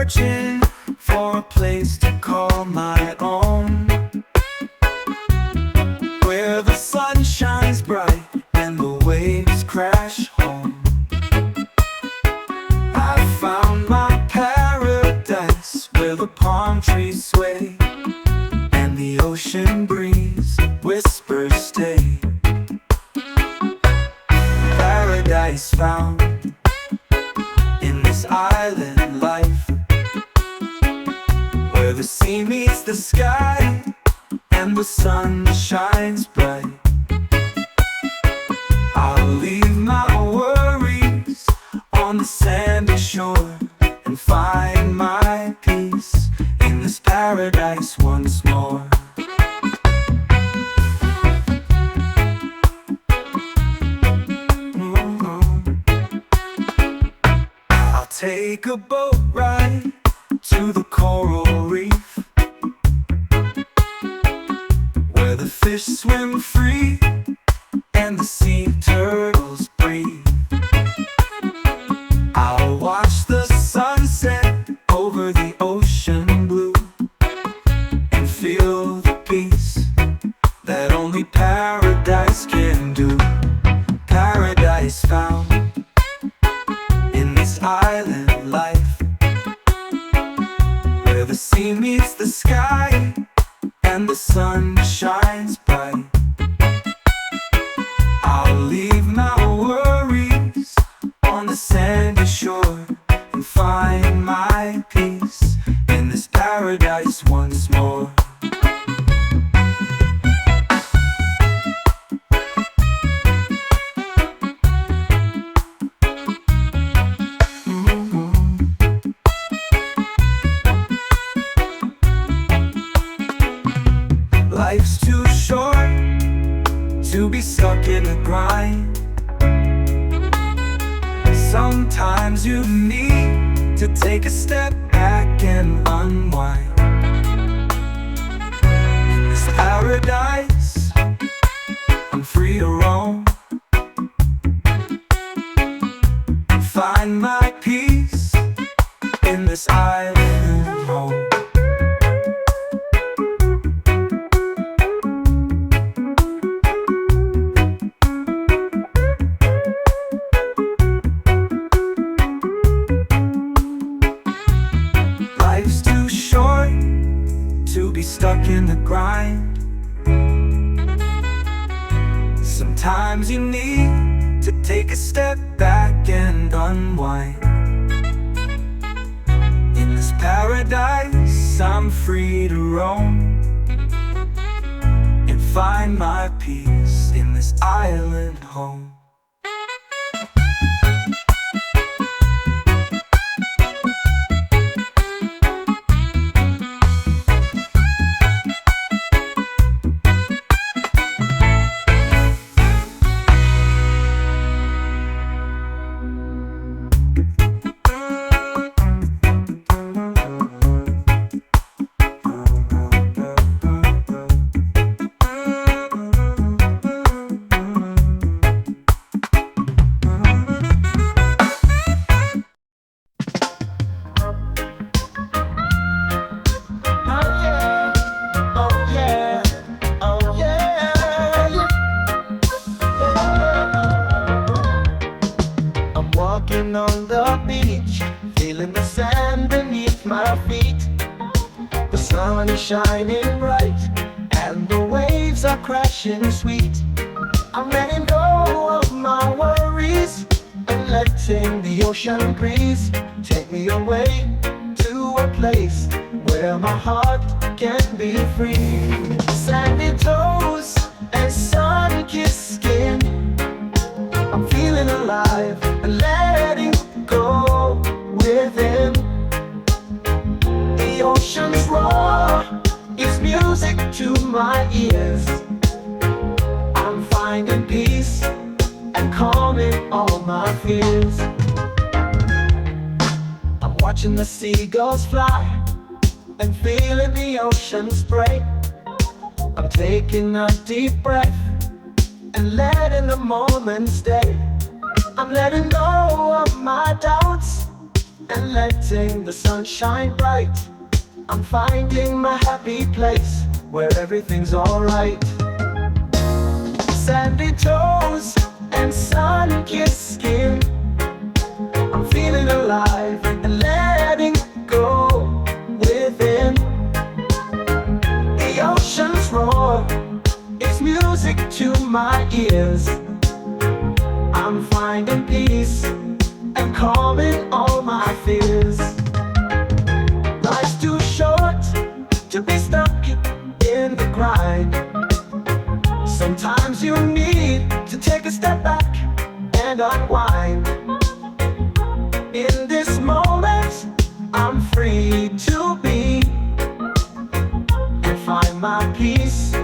searching for a place to call my own, where the sun shines bright and the waves crash home. I found my paradise, where the palm trees sway and the ocean breeze whispers stay. Paradise found in this island life, where the sea meets the sky and the sun shines bright. I'll leave my worries on the sandy shore and find my peace in this paradise once more. I'll take a boat ride to the coral reef, where the fish swim free and the sea turtles breathe. I'll watch the sunset over the ocean blue and feel the peace that only paradise can do. Paradise found in this island life, where the sea meets the sky and the sun shines bright. I'll leave my worries on the sandy shore and find my peace in this paradise once more. Life's too short to be stuck in the grind. Sometimes you need to take a step back and unwind. In this paradise, I'm free to roam and find my peace in this island home. Life's too short to be stuck in the grind. Sometimes you need to take a step back and unwind. In this paradise, I'm free to roam and find my peace in this island home. On the beach, feeling the sand beneath my feet. The sun is shining bright and the waves are crashing sweet. I'm letting go of my worries and letting the ocean breeze take me away to a place where my heart can be free. Sandy toes and sun-kissed skin, I'm feeling alive and letting go with him. The ocean's roar is music to my ears. I'm finding peace and calming all my fears. I'm watching the seagulls fly and feeling the ocean spray. I'm taking a deep breath and letting the moment stay. I'm letting go of my doubts and letting the sun shine bright. I'm finding my happy place where everything's alright. Sandy toes and sun-kissed skin, I'm feeling alive and letting go within. The ocean's roar is music to my ears. I'm finding peace and calming all my fears. Life's too short to be stuck in the grind. Sometimes you need to take a step back and unwind. In this moment, I'm free to be and find my peace,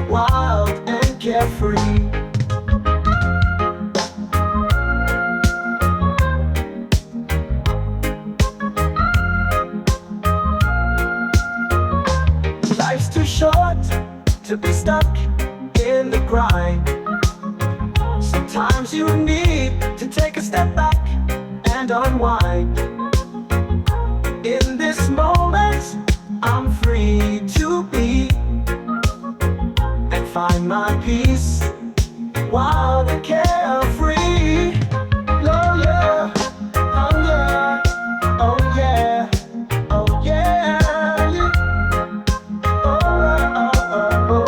wild and carefree. Life's too short to be stuck in the grind. Sometimes you need to take a step back and unwind. In this moment, I'm free to be and find my peace, wild and carefree. Oh yeah, hunger. Oh yeah, oh yeah, yeah. Oh.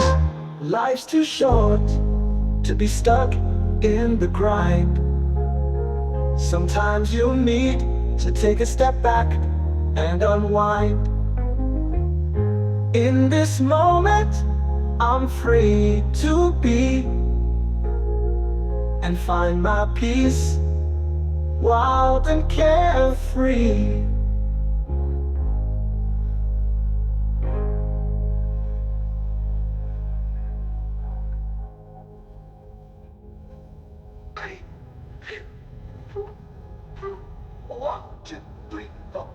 Life's too short to be stuck in the grind. Sometimes you need to take a step back and unwind. In this moment, I'm free to be and find my peace, wild and carefree. One, two, three, four.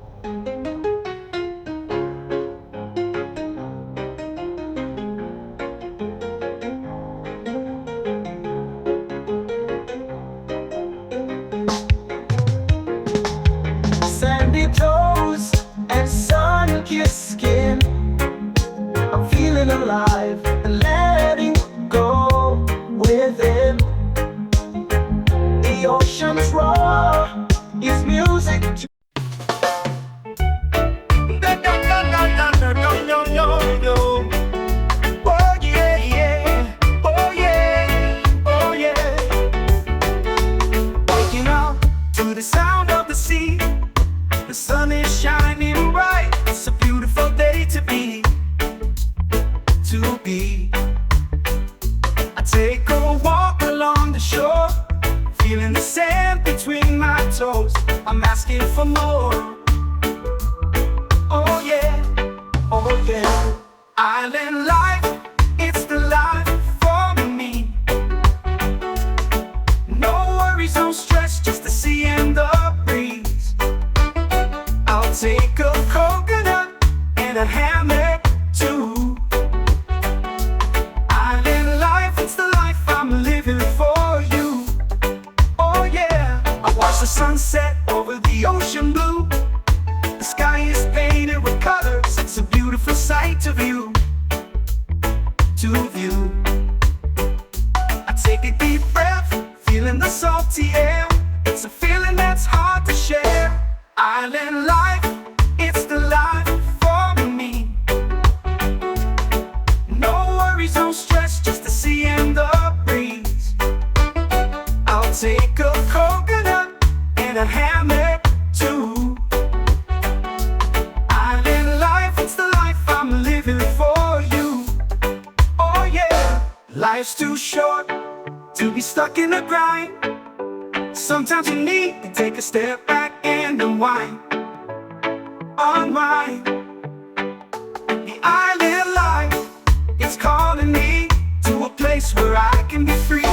Sandy toes and sun-kissed skin, I'm feeling alive and letting go within. The ocean's roar is music to oh yeah, yeah. Oh yeah, oh yeah. Waking up to the sound of the sea. The sun is shining bright. It's a beautiful day to be. I take a walk along the shore, feeling the sand between my toes. I'm asking for more. Oh yeah, oh yeah. Island life, it's the life for me. No worries, no stress, just the sea and the breeze. I'll take a coconut and a hammock too. Island life, it's the life I'm living for you. Oh yeah, I watch the sunset over the ocean blue. The sky is painted with colors, it's a beautiful sight to view. I take a deep breath, feeling the salty air. It's a feeling that's hard to share. Island life, it's the life for me. No worries, no stress, just the sea and the breeze. I'll take a coconut and a hammock too. Island life, it's the life I'm living for you. Oh yeah, life's too short to be stuck in the grind. Sometimes you need to take a step back and unwind. Unwind. The island life, it's calling me to a place where I can be free.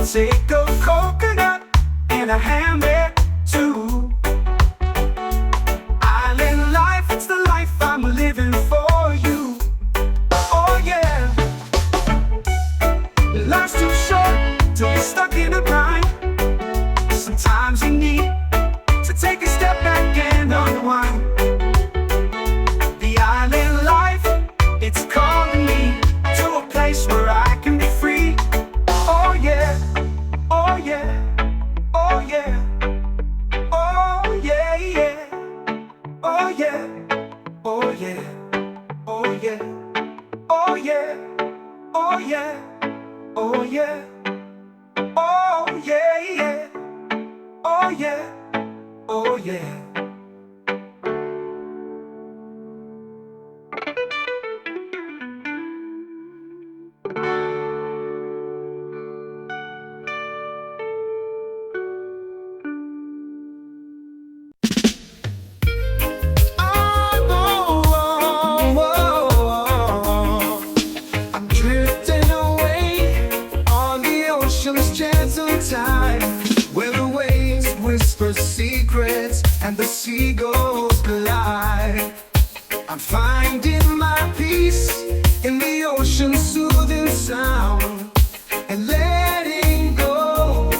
I'll take a coconut and a ham there too. Island life, it's the life I'm living for you. Oh yeah. Life's too short to be stuck in a grind. Sometimes you need to take a step back and unwind. The island life, it's calling me to a place where I can be free. Oh yeah, oh yeah, oh yeah, oh yeah, yeah, oh yeah, oh yeah, oh yeah, oh yeah, oh yeah, oh yeah, oh yeah, yeah, oh yeah, oh yeah. I'm drifting away on the ocean's gentle tide, where the waves whisper secrets and the seagulls collide. I'm finding my peace in the ocean's soothing sound, and letting go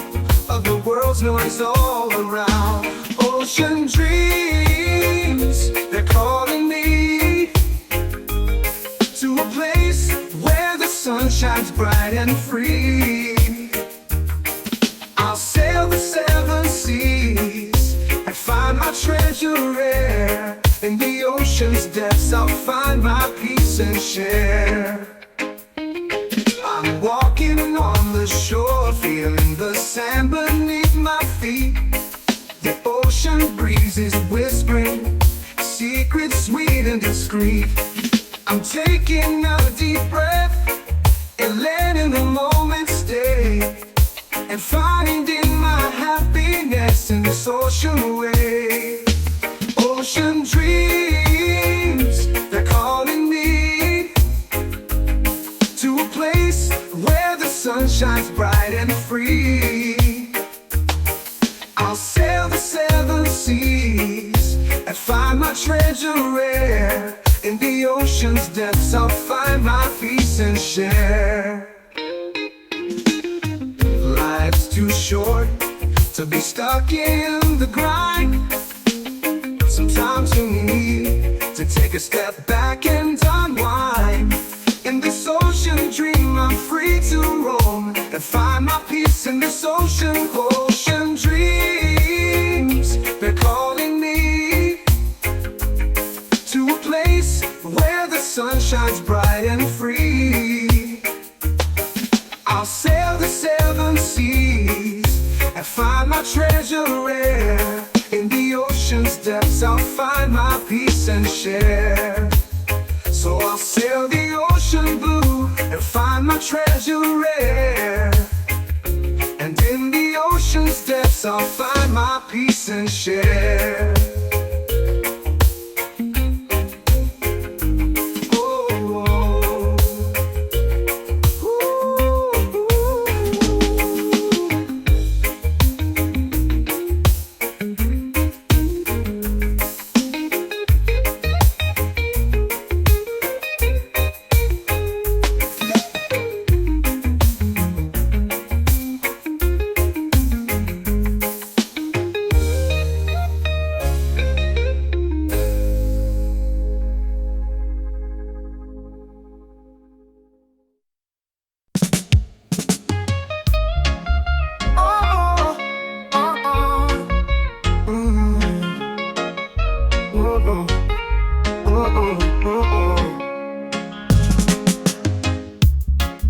of the world's noise all around. Ocean dreams, they're calling me to a place where the sun shines bright and free. I'll sail the seven seas and find my treasure rare. In the ocean's depths I'll find my peace and share. I'm walking on the shore, feeling the sand beneath my feet. The ocean breeze is whispering secrets sweet and discreet. I'm taking a deep breath and letting the moment stay, and finding my happiness in this ocean wave. Ocean dreams, they're calling me to a place where the sun shines bright and free. I'll sail the seven seas and find my treasure rare. In the ocean's depths I'll find my peace and share. Life's too short to be stuck in the grind. Sometimes you need to take a step back and unwind. In this ocean dream I'm free to roam and find my peace in this ocean. Ocean dreams, they're calling me to a place where the sun shines bright and free. I'll sail the seven seas and find my treasure rare. In the ocean's depths I'll find my peace and share. So I'll sail the ocean blue and find my treasure rare. And in the ocean's depths I'll find my peace and share.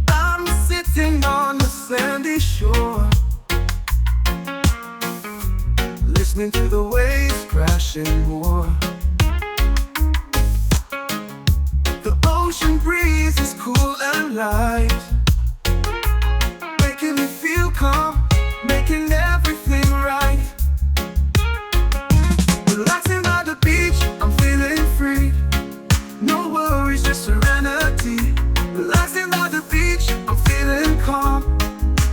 I'm sitting on the sandy shore, listening to the waves crashing more. The ocean breeze is cool and light, making me feel calm, making everything right. Relaxing on the beach, I'm feeling free. No worries, just serenity. Relaxing on the beach, I'm feeling calm,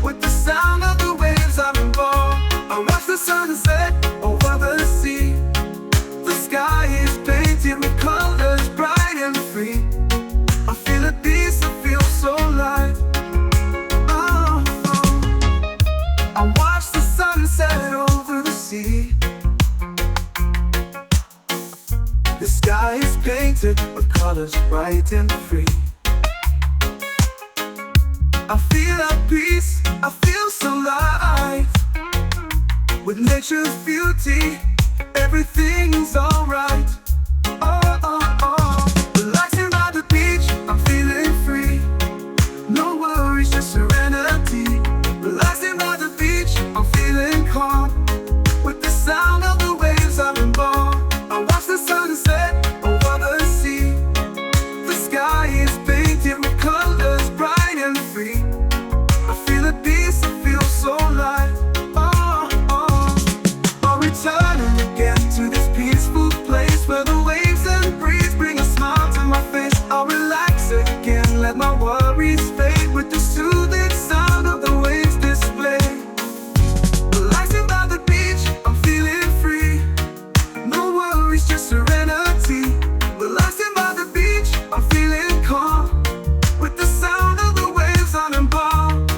with the sound painted with colors bright and free. I feel at peace, I feel so light. With nature's beauty, everything's alright. Oh, oh, oh. Relaxing by the beach, I'm feeling free. No worries, just serenity. Relaxing by the beach, I'm feeling calm. With the sound of the waves, I'm involved. I watch the sunset over the sea. The sky is painted with colors bright and free. I feel at peace, I feel so light. Oh, oh. I'll return again to this peaceful place where the waves and breeze bring a smile to my face. I'll relax again, let my worries fade with the soothing sound of the waves display. Relaxing by the beach, I'm feeling free. No worries, just serenity. Relaxing by the beach, I'm feeling calm. With the sound of the waves, I'm involved.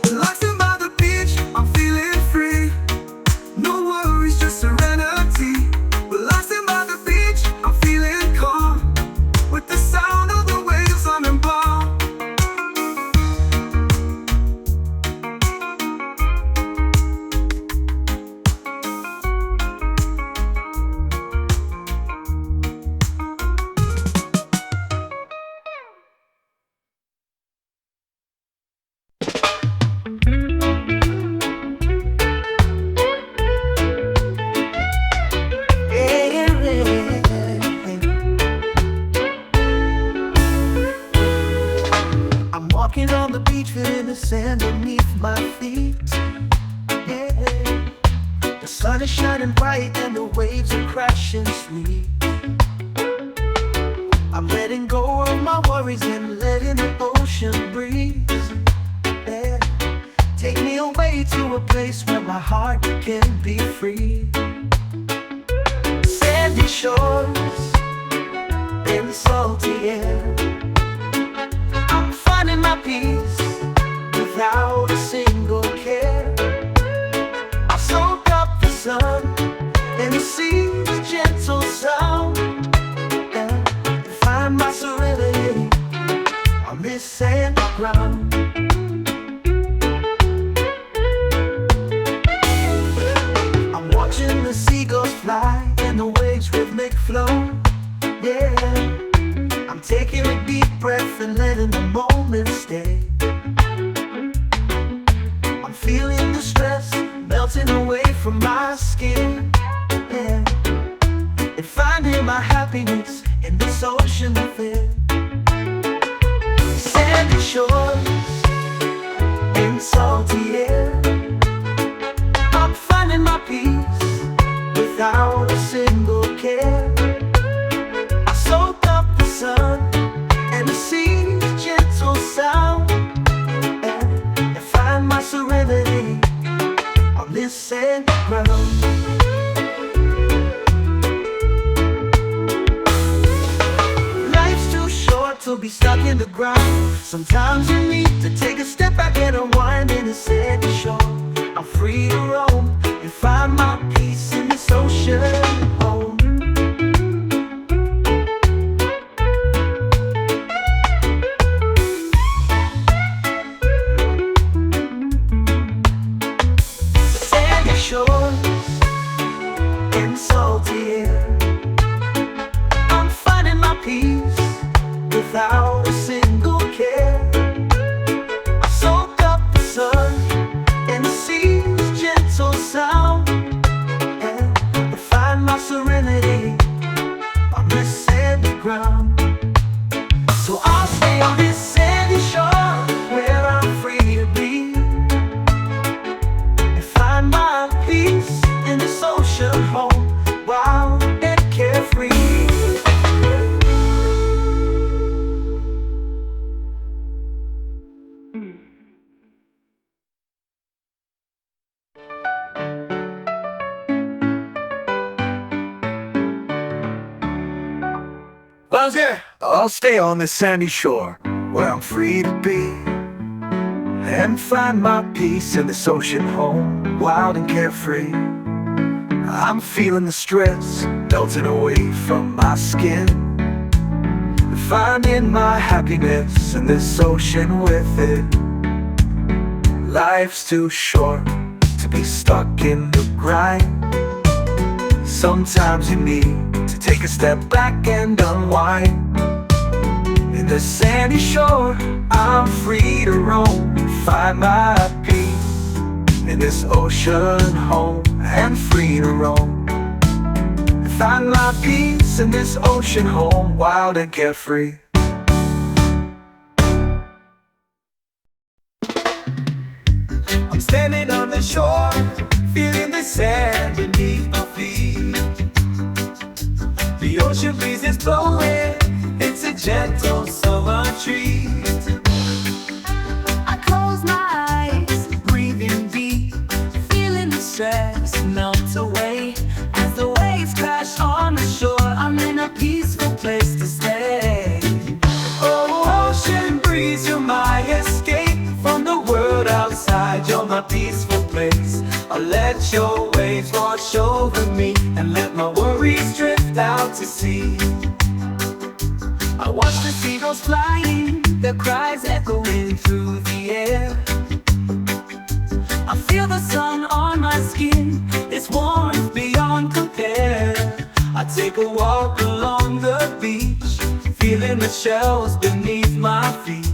Relaxing by the beach, I'm feeling free. No worries, just serenity. Relaxing by the beach, I'm feeling calm. With the sound of the waves, I'm involved. I'm walking on the beach, feeling the sand beneath my feet. Yeah. The sun is shining bright and the waves are crashing sweet. I'm letting go of my worries and letting the ocean breeze. Yeah. Take me away to a place where my heart can be free. Sandy shores in the salty air. I'm finding my peace without a single care. I soak up the sun and the sea's gentle sound, and find my serenity on this sandy ground. I'm watching the seagulls fly and the waves rhythmic flow. Yeah, I'm taking a deep breath and letting the moment stay. I'm feeling the stress melting away from my skin. Yeah, and finding my happiness in this ocean of air. Sandy shores in salty air. I'm finding my peace without a single care. I soak up the sun and the sea's gentle sound, and find my serenity on this sandy ground. Life's too short to be stuck in the ground. Sometimes you need to take a step back and unwind in the sandy shore. I'm free to roam and find my peace in this ocean home. Sandy shores in salty air. I'm finding my peace without a single care. I soak up the sun and the sea's gentle sound, and I find my Yeah. I'll stay on this sandy shore where I'm free to be and find my peace in this ocean home, wild and carefree. I'm feeling the stress melting away from my skin, finding my happiness in this ocean with it. Life's too short to be stuck in the grind. Sometimes you need to take a step back and unwind. In the sandy shore, I'm free to roam, find my peace in this ocean home, and free to roam. Find my peace in this ocean home, wild and carefree. I'm standing on the shore, feeling the sand beneath my feet. The ocean breeze is blowing, it's a gentle summer treat. I close my eyes, breathing deep, feeling the stress melt away. As the waves crash on the shore, I'm in a peaceful place to stay. Oh, ocean breeze, you're my escape from the world outside. You're my peaceful place. I'll let your waves wash over me and let my worries drift out to sea. I watch the seagulls flying, their cries echoing through the air. I feel the sun on my skin, it's warmth beyond compare. I take a walk along the beach, feeling the shells beneath my feet.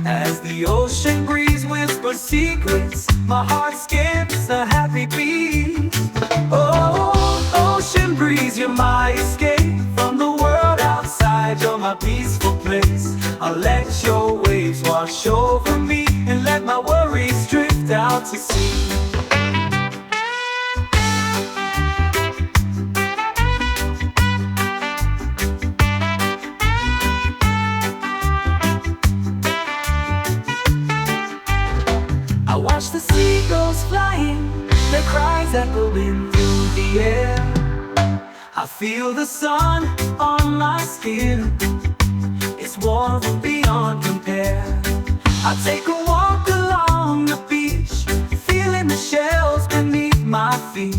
As the ocean breeze whispers secrets, my heart skips a happy beat. Oh, ocean breeze, you're my escape from the world outside. You're my peaceful place. I'll let your waves wash over me and let my worries drift out to sea. I watch the seagulls flying, their cries echoing through the air. I feel the sun on my skin, it's warmth beyond compare. I take a walk along the beach, feeling the shells beneath my feet.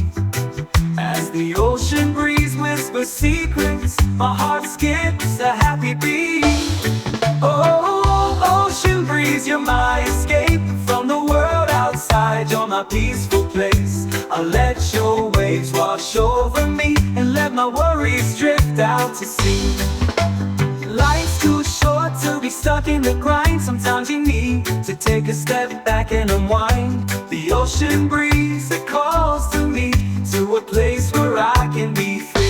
As the ocean breeze whispers secrets, my heart skips a happy beat. Oh, ocean breeze, you're my escape from the world outside. You're my peaceful place. I'll let your waves wash over me and let my worries drift out to sea. Life's too short to be stuck in the grind. Sometimes you need to take a step back and unwind. The ocean breeze, it calls to me, to a place where I can be free.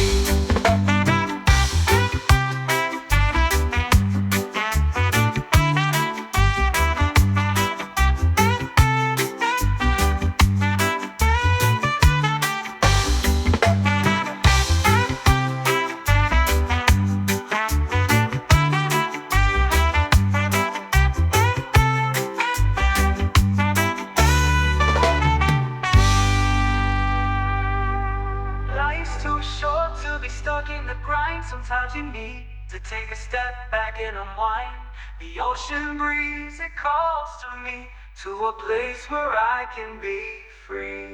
Life's too short to be stuck in the grind. Sometimes you need to take a step back and unwind. The ocean breeze, it calls to me, to a place where I can be free.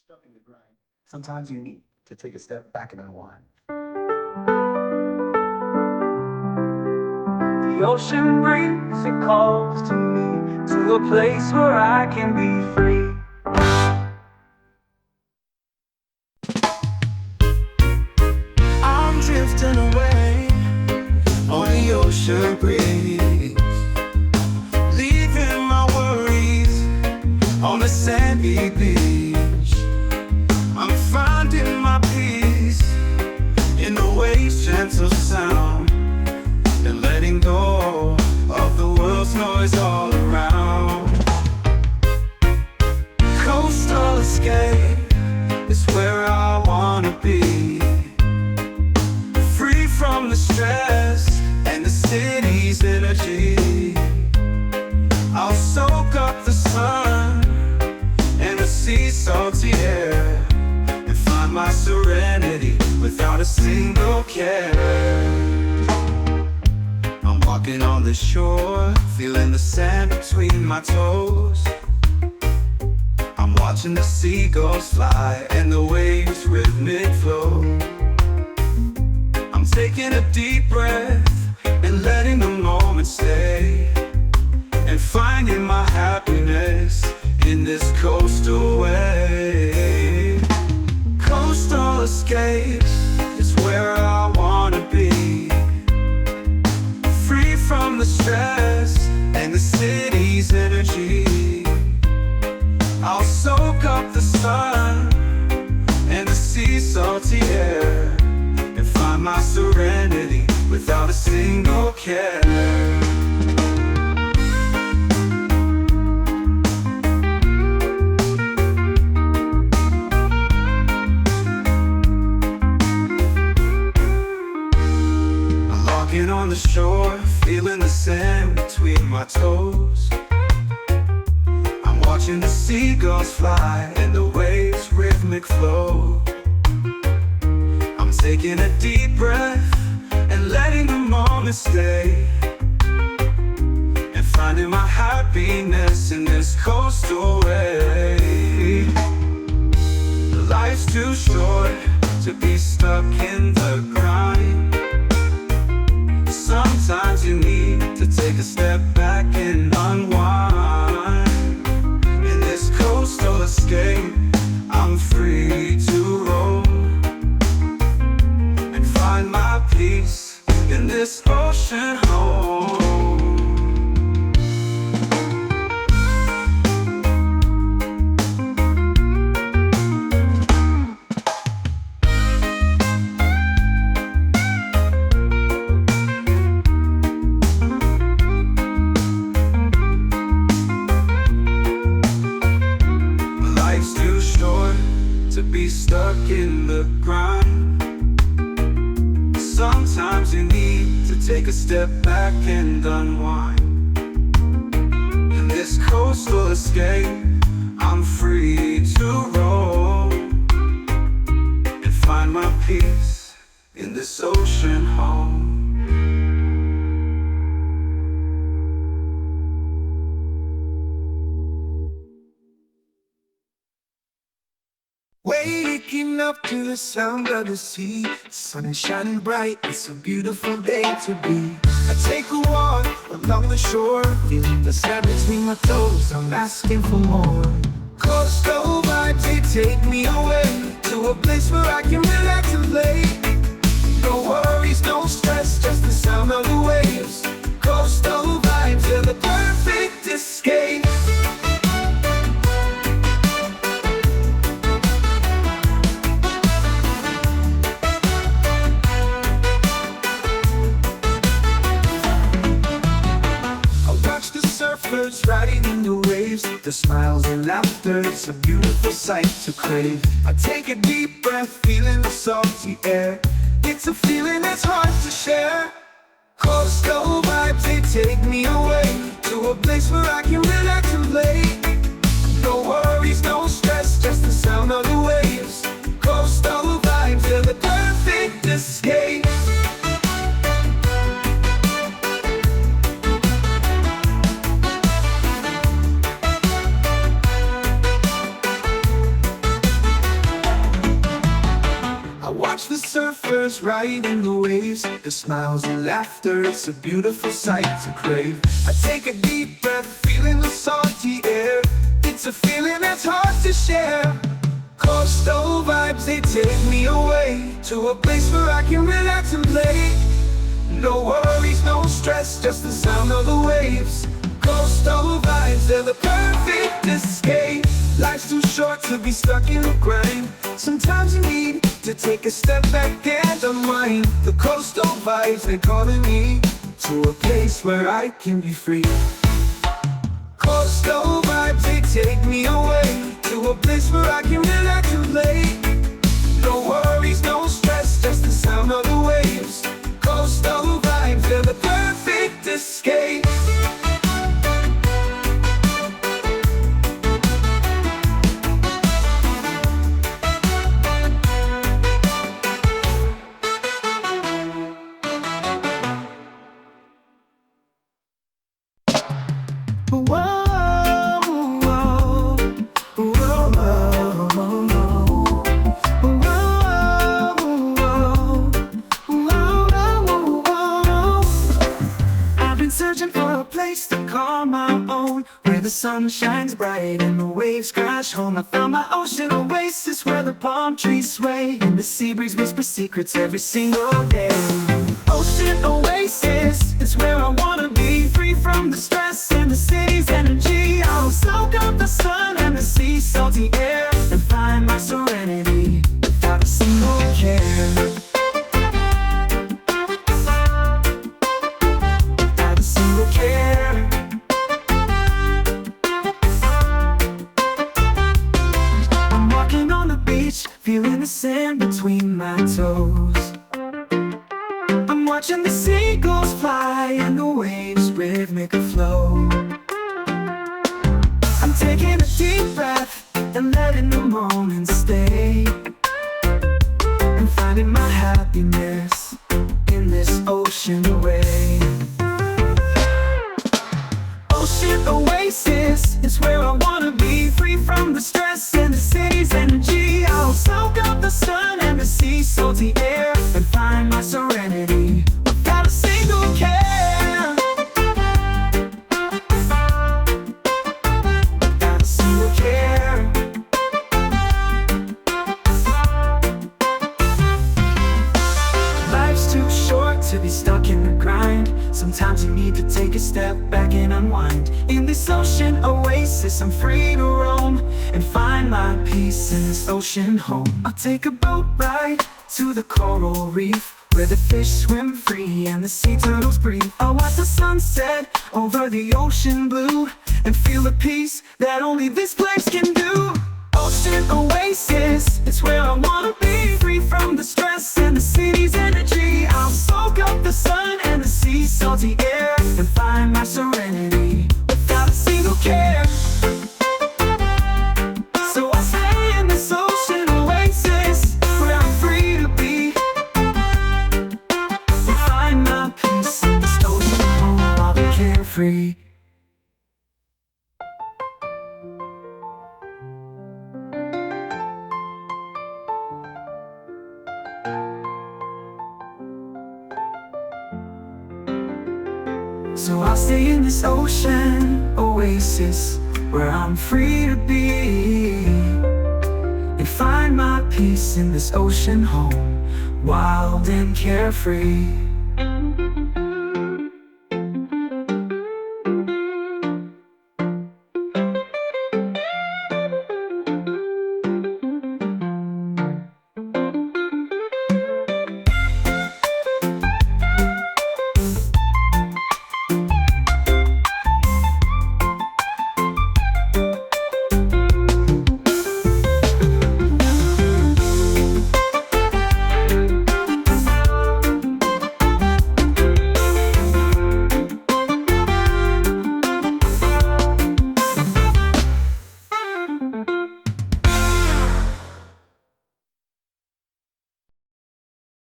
Stuck in the grind. Sometimes you need to take a step back and unwind. The ocean breeze, it calls to me, to a place where I can be free. I'm drifting away on the ocean breeze, leaving my worries on the sandy beach. I'm finding my peace in the waves' gentle sound, and letting go of the world's noise all around. Coastal escape is where I wanna be, free from the stress and the city's energy. I'll soak the shore, feeling the sand between my toes. I'm watching the seagulls fly and the waves rhythmic flow. I'm taking a deep breath and letting the moment stay, and finding my happiness in this coastal wave. Coastal escape is where I wanna be, free from the stress and the city's energy. I'll soak up the sun and the sea's salty air, and find my serenity without a single care. Walking on the shore, feeling the sand between my toes. I'm watching the seagulls fly and the waves rhythmic flow. I'm taking a deep breath and letting the moment stay, and finding my happiness in this coastal way. Life's too short to be stuck in the grind. Sometimes you need to take a step back and unwind. In this coastal escape, I'm free to roam and find my peace in this ocean home. To be stuck in the grind. Sometimes you need to take a step back and unwind. In this coastal escape, I'm free to roam and find my peace in this ocean home. Waking up to the sound of the sea, sun is shining bright, it's a beautiful day to be. I take a walk along the shore, feeling the sand between my toes, I'm asking for more. Coastal vibes, they take me away to a place where I can relax and play. No worries, no stress, just the sound of the waves. Coastal vibes, they're the perfect escape. Surfers riding in the waves, the smiles and laughter, it's a beautiful sight to crave. I take a deep breath, feeling the salty air, it's a feeling that's hard to share. Coastal vibes, they take me away to a place where I can relax and play. No worries, no stress, just the sound of the waves. Coastal vibes, they're the perfect escape. Watch the surfers riding the waves, the smiles and laughter, it's a beautiful sight to crave. I take a deep breath, feeling the salty air, it's a feeling that's hard to share. Coastal vibes, they take me away to a place where I can relax and play. No worries, no stress, just the sound of the waves. Coastal vibes, they're the perfect escape. Life's too short to be stuck in the grind. Sometimes you need to take a step back and unwind. The coastal vibes, they're calling me to a place where I can be free. Coastal vibes, they take me away to a place where I can relax and play. No worries, no stress, just the sound of the waves. Coastal vibes, they're the perfect escape. sun shines bright and the waves crash home. I found my ocean oasis where the palm trees sway and the sea breeze whispers secrets every single day. Ocean oasis is where I wanna be, free from the stress and the city's energy. I'll soak up the sun and the sea's salty air and find my serenity without a single care. Without a single care. I'm walking on the beach, feeling the sand between my toes. I'm watching the seagulls fly and the waves rhythmic flow. I'm taking a deep breath and letting the moment stay, and finding my happiness in this ocean away. Ocean oasis is where I wanna be, free from the stress and the city's energy. I'll soak up the sun and the sea's salty air and find my serenity without a single care. Without a single care. Life's too short to be stuck in the grind. Sometimes you need to take a step back and unwind. In this ocean oasis, I'm free to roam and find my peace in this ocean home. I'll take a boat ride to the coral reef where the fish swim free and the sea turtles breathe. I'll watch the sunset over the ocean blue and feel the peace that only this place can do. Ocean oasis, it's where I wanna be, free from the stress and the city's energy. I'll soak up the sun and the sea's salty air and find my serenity without a single care. So I stay in this ocean oasis where I'm free to be, and find my peace in this ocean home while I'm carefree. So I'll stay in this ocean oasis where I'm free to be, and find my peace in this ocean home, wild and carefree.